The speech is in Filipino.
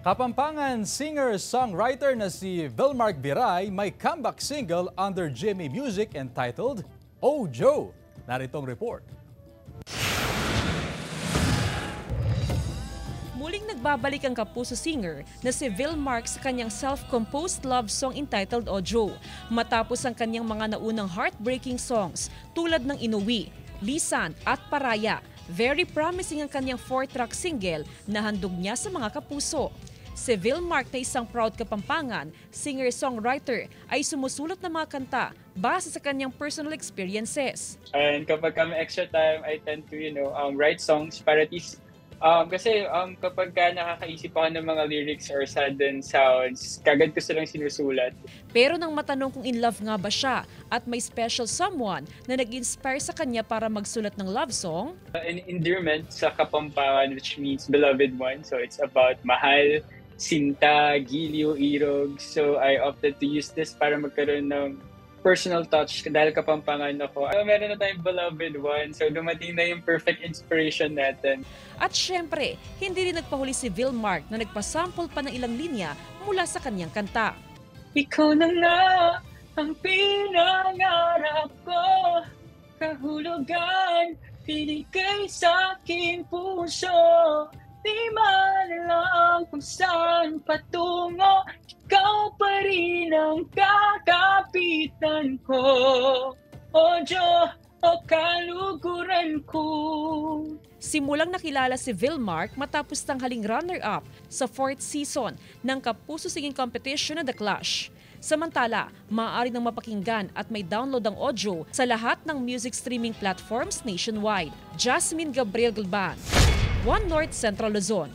Kapampangan singer-songwriter na si Vilmark Viray may comeback single under GMA Music entitled Oh Joe. Naritong report. Muling nagbabalik ang kapuso singer na si Vilmark sa kanyang self-composed love song entitled Oh Joe, matapos ang kanyang mga naunang heartbreaking songs tulad ng Inuwi, Lisan at Paraya. Very promising ang kanyang 4-track single na handog niya sa mga kapuso. Si Vilmark na isang proud Kapampangan, singer-songwriter, ay sumusulat ng mga kanta base sa kanyang personal experiences. And kapag may extra time, I tend to, write songs para at least, kasi kapag nakakaisip ako ng mga lyrics or sudden sounds, kagad ko silang sinusulat. Pero nang matanong kung in love nga ba siya at may special someone na nag-inspire sa kanya para magsulat ng love song, An endearment sa Kapampangan, which means beloved one. So it's about mahal, sinta, giliw, irog. So I opted to use this para magkaroon ng personal touch dahil Kapampangan ako. Meron na tayong beloved one. So dumating na yung perfect inspiration natin. At syempre, hindi rin nagpahuli si Vilmark na nagpasample pa ng ilang linya mula sa kanyang kanta. Ikaw na nga ang pinangarap ko, kahulugan, binigay sa aking puso. Di man lang kung saan patungo, ikaw pa rin ang kakapitan ko. O Diyos, o kaluguran ko. Simulang nakilala si Vilmark matapos tanghaling runner-up sa 4th season ng Kapuso Singing Competition na The Clash. Samantala, maaari nang mapakinggan at may download ang audio sa lahat ng music streaming platforms nationwide. Jasmine Gabriel Galban, One North Central Luzon.